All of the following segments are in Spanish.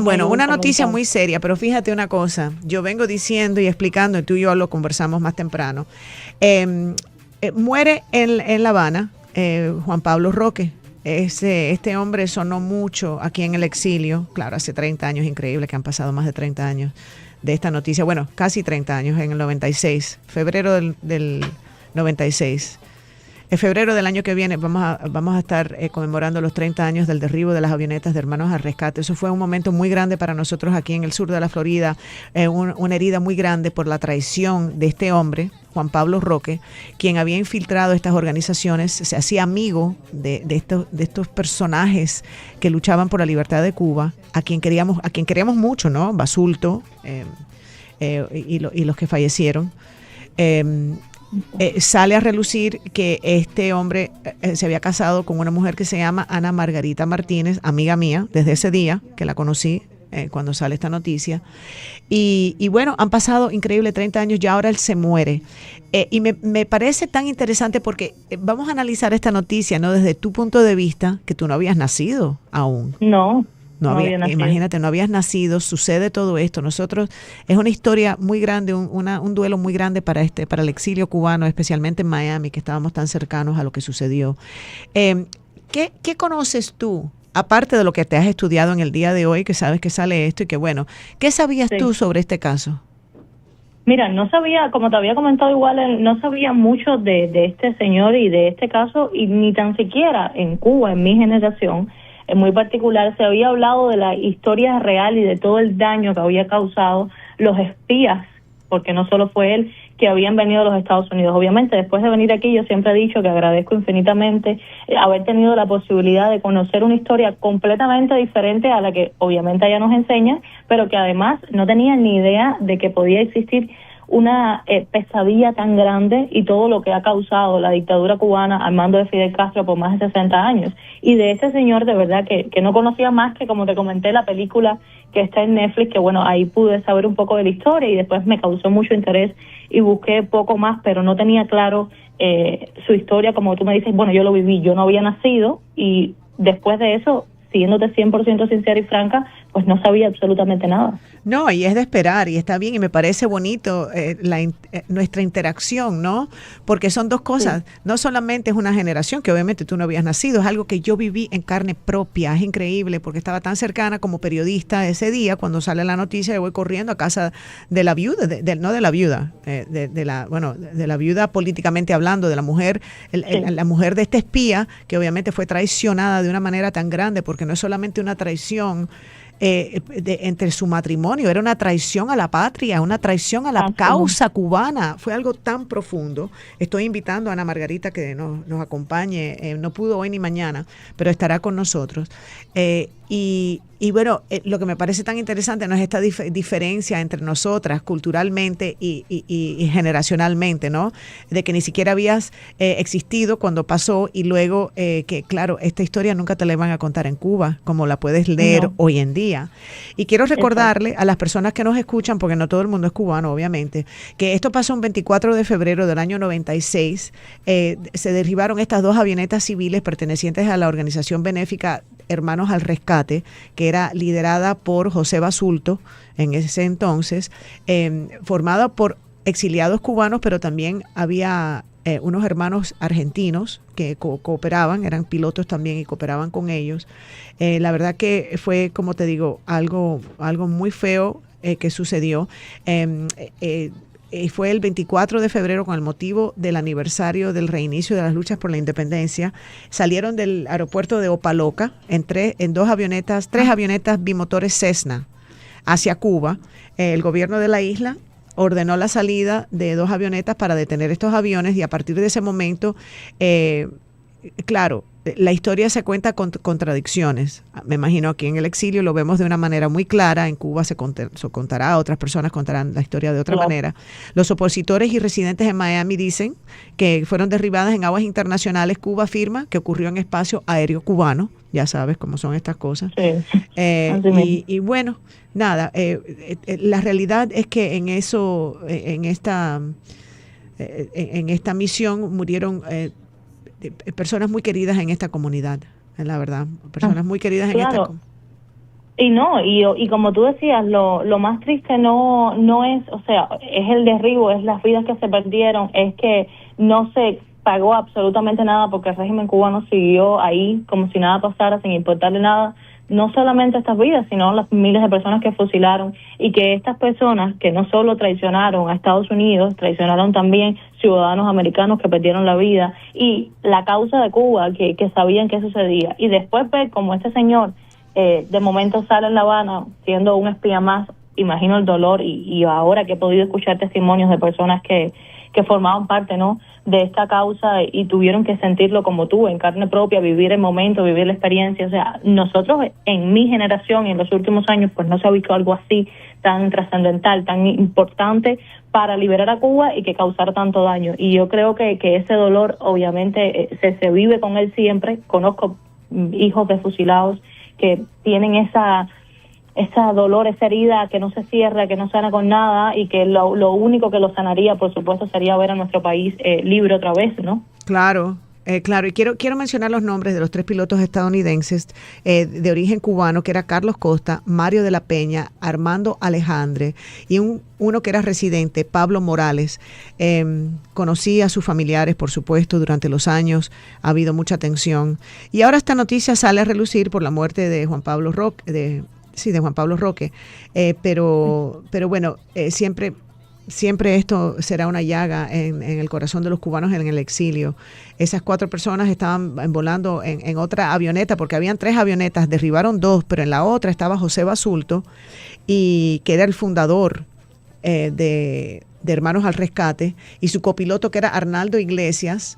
Bueno, una noticia muy seria, pero fíjate una cosa, yo vengo diciendo y explicando, y tú y yo lo conversamos más temprano. Muere en La Habana Juan Pablo Roque. Este hombre sonó mucho aquí en el exilio, claro, hace 30 años, increíble que han pasado más de 30 años de esta noticia, bueno, casi 30 años, en el 96, febrero del 96. En febrero del año que viene vamos a estar conmemorando los 30 años del derribo de las avionetas de Hermanos al Rescate. Eso fue un momento muy grande para nosotros aquí en el sur de la Florida, una herida muy grande por la traición de este hombre, Juan Pablo Roque, quien había infiltrado estas organizaciones, se hacía amigo de estos personajes que luchaban por la libertad de Cuba, a quien queríamos mucho, ¿no? Basulto y los que fallecieron. Sale a relucir que este hombre se había casado con una mujer que se llama Ana Margarita Martínez, amiga mía, desde ese día que la conocí, cuando sale esta noticia. Y bueno, han pasado increíble 30 años, ya ahora él se muere. Y me parece tan interesante porque vamos a analizar esta noticia, ¿no? Desde tu punto de vista, que tú no habías nacido aún. No había nacido. Imagínate, no habías nacido, sucede todo esto. Nosotros, es una historia muy grande, un duelo muy grande para el exilio cubano, especialmente en Miami, que estábamos tan cercanos a lo que sucedió. ¿Qué conoces tú, aparte de lo que te has estudiado en el día de hoy, que sabes que sale esto y que bueno, ¿qué sabías tú sobre este caso? Mira, no sabía, como te había comentado igual, no sabía mucho de este señor y de este caso, y ni tan siquiera en Cuba, en mi generación, en muy particular, se había hablado de la historia real y de todo el daño que había causado los espías, porque no solo fue él, que habían venido a los Estados Unidos. Obviamente, después de venir aquí, yo siempre he dicho que agradezco infinitamente haber tenido la posibilidad de conocer una historia completamente diferente a la que obviamente ella nos enseña, pero que además no tenía ni idea de que podía existir una pesadilla tan grande y todo lo que ha causado la dictadura cubana al mando de Fidel Castro por más de 60 años. Y de ese señor, de verdad, que no conocía más que, como te comenté, la película que está en Netflix, que bueno, ahí pude saber un poco de la historia y después me causó mucho interés y busqué poco más, pero no tenía claro su historia, como tú me dices, bueno, yo lo viví, yo no había nacido y después de eso, siguiéndote 100% sincera y franca, pues no sabía absolutamente nada. No, y es de esperar, y está bien, y me parece bonito nuestra interacción, ¿no? Porque son dos cosas, sí. No solamente es una generación, que obviamente tú no habías nacido, es algo que yo viví en carne propia, es increíble, porque estaba tan cercana como periodista ese día, cuando sale la noticia, yo voy corriendo a casa de la viuda, no de la viuda, de la viuda políticamente hablando, de la mujer, la mujer de este espía, que obviamente fue traicionada de una manera tan grande, porque no es solamente una traición, entre su matrimonio, era una traición a la patria, una traición a la causa cubana, fue algo tan profundo. Estoy invitando a Ana Margarita que nos acompañe, no pudo hoy ni mañana, pero estará con nosotros. Y bueno, lo que me parece tan interesante no es esta diferencia entre nosotras culturalmente y generacionalmente, ¿no? De que ni siquiera habías existido cuando pasó y luego que, claro, esta historia nunca te la van a contar en Cuba, como la puedes leer hoy en día. Y quiero recordarle a las personas que nos escuchan, porque no todo el mundo es cubano, obviamente, que esto pasó un 24 de febrero del año 96. Se derribaron estas dos avionetas civiles pertenecientes a la organización benéfica Hermanos al Rescate, que era liderada por José Basulto en ese entonces, formada por exiliados cubanos, pero también había unos hermanos argentinos que cooperaban, eran pilotos también y cooperaban con ellos. La verdad que fue, como te digo, algo muy feo que sucedió. Fue el 24 de febrero con el motivo del aniversario del reinicio de las luchas por la independencia. Salieron del aeropuerto de Opaloca en tres avionetas bimotores Cessna hacia Cuba. El gobierno de la isla ordenó la salida de dos avionetas para detener estos aviones y a partir de ese momento, claro, la historia se cuenta con contradicciones. Me imagino aquí en el exilio lo vemos de una manera muy clara, en Cuba se contará, otras personas contarán la historia de otra manera. Los opositores y residentes en Miami dicen que fueron derribadas en aguas internacionales. Cuba afirma que ocurrió en espacio aéreo cubano, ya sabes cómo son estas cosas. Sí. Y bueno, nada, la realidad es que en esta misión murieron personas muy queridas en esta comunidad, la verdad, personas muy queridas en esta comunidad. Y como tú decías, lo más triste no es, o sea, es el derribo, es las vidas que se perdieron, es que no se pagó absolutamente nada porque el régimen cubano siguió ahí como si nada pasara, sin importarle nada, no solamente estas vidas, sino las miles de personas que fusilaron, y que estas personas que no solo traicionaron a Estados Unidos, traicionaron también ciudadanos americanos que perdieron la vida, y la causa de Cuba, que sabían que sucedía, y después ver como este señor de momento sale en La Habana siendo un espía más. Imagino el dolor, y ahora que he podido escuchar testimonios de personas que formaban parte, ¿no?, de esta causa y tuvieron que sentirlo como tú, en carne propia, vivir el momento, vivir la experiencia. O sea, nosotros en mi generación y en los últimos años pues no se ha visto algo así tan trascendental, tan importante para liberar a Cuba y que causara tanto daño. Y yo creo que ese dolor obviamente se vive con él siempre. Conozco hijos de fusilados que tienen esa dolor, esa herida que no se cierra, que no sana con nada, y que lo único que lo sanaría, por supuesto, sería ver a nuestro país libre otra vez, ¿no? Claro. Claro, y quiero mencionar los nombres de los 3 pilotos estadounidenses de origen cubano, que era Carlos Costa, Mario de la Peña, Armando Alejandre, y uno que era residente, Pablo Morales. Conocí a sus familiares, por supuesto, durante los años, ha habido mucha tensión. Y ahora esta noticia sale a relucir por la muerte de Juan Pablo Roque, de Juan Pablo Roque, pero bueno, siempre esto será una llaga en el corazón de los cubanos en el exilio. Esas 4 personas estaban volando en otra avioneta, porque habían 3 avionetas, derribaron 2, pero en la otra estaba José Basulto, y que era el fundador de Hermanos al Rescate, y su copiloto, que era Arnaldo Iglesias,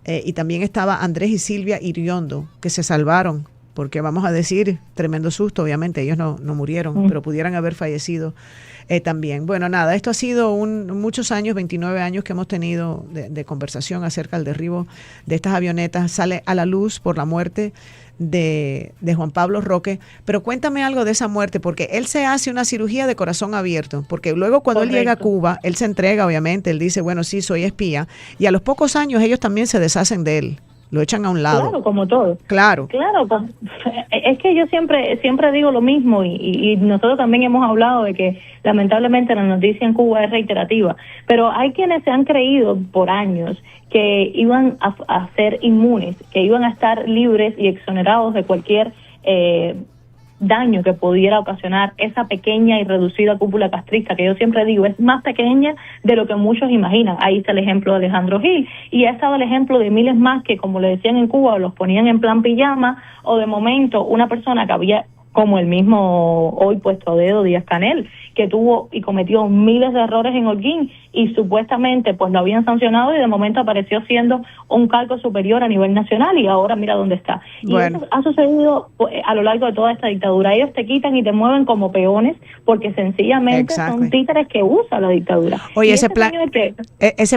y también estaba Andrés y Silvia Iriondo, que se salvaron, porque vamos a decir, tremendo susto, obviamente, ellos no murieron, pero pudieran haber fallecido también. Bueno, nada, esto ha sido muchos años, 29 años que hemos tenido de conversación acerca del derribo de estas avionetas. Sale a la luz por la muerte de Juan Pablo Roque, pero cuéntame algo de esa muerte, porque él se hace una cirugía de corazón abierto, porque luego cuando él llega a Cuba, él se entrega, obviamente, él dice, bueno, sí, soy espía, y a los pocos años ellos también se deshacen de él. Lo echan a un lado. Claro, como todo. Claro, es que yo siempre digo lo mismo, y nosotros también hemos hablado de que lamentablemente la noticia en Cuba es reiterativa, pero hay quienes se han creído por años que iban a ser inmunes, que iban a estar libres y exonerados de cualquier daño que pudiera ocasionar esa pequeña y reducida cúpula castrista, que yo siempre digo es más pequeña de lo que muchos imaginan. Ahí está el ejemplo de Alejandro Gil, y ha estado el ejemplo de miles más que, como le decían en Cuba, los ponían en plan pijama, o de momento una persona que había, como el mismo hoy puesto a dedo Díaz-Canel, que tuvo y cometió miles de errores en Holguín, y supuestamente pues lo habían sancionado, y de momento apareció siendo un cargo superior a nivel nacional, y ahora mira dónde está. Bueno. Y eso ha sucedido a lo largo de toda esta dictadura. Ellos te quitan y te mueven como peones, porque sencillamente son títeres que usa la dictadura. Oye, ese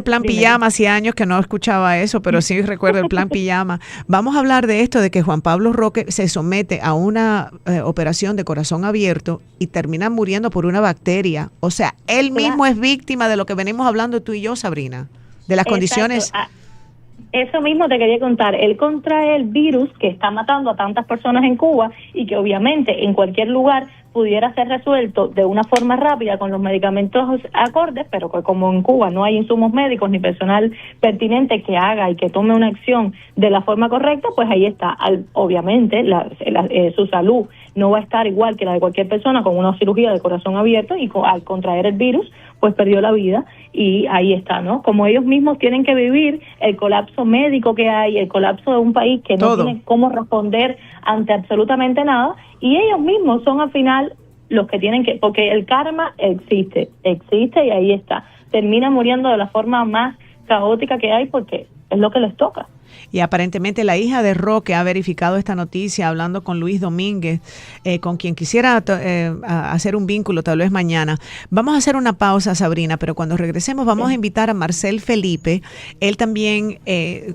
plan pijama, hacía años que no escuchaba eso, pero sí recuerdo el plan pijama. Vamos a hablar de esto, de que Juan Pablo Roque se somete a una operación de corazón abierto y termina muriendo por una bacteria. O sea, él mismo es víctima de lo que venimos hablando tú y yo, Sabrina, de las condiciones. Eso mismo te quería contar. Él contrae el virus que está matando a tantas personas en Cuba, y que obviamente en cualquier lugar pudiera ser resuelto de una forma rápida con los medicamentos acordes, pero que como en Cuba no hay insumos médicos ni personal pertinente que haga y que tome una acción de la forma correcta, pues ahí está. Obviamente su salud no va a estar igual que la de cualquier persona con una cirugía de corazón abierto, y al contraer el virus pues perdió la vida, y ahí está, ¿no? Como ellos mismos tienen que vivir el colapso médico que hay, el colapso de un país que no tiene cómo responder ante absolutamente nada, y ellos mismos son al final los que tienen que, porque el karma existe y ahí está. Terminan muriendo de la forma más caótica que hay, porque es lo que les toca. Y aparentemente la hija de Roque ha verificado esta noticia hablando con Luis Domínguez, con quien quisiera hacer un vínculo tal vez mañana. Vamos a hacer una pausa, Sabrina, pero cuando regresemos vamos a invitar a Marcel Felipe. Él también,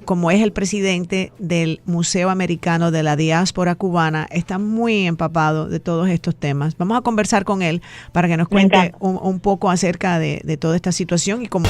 como es el presidente del Museo Americano de la Diáspora Cubana, está muy empapado de todos estos temas. Vamos a conversar con él para que nos cuente un poco acerca de toda esta situación y cómo...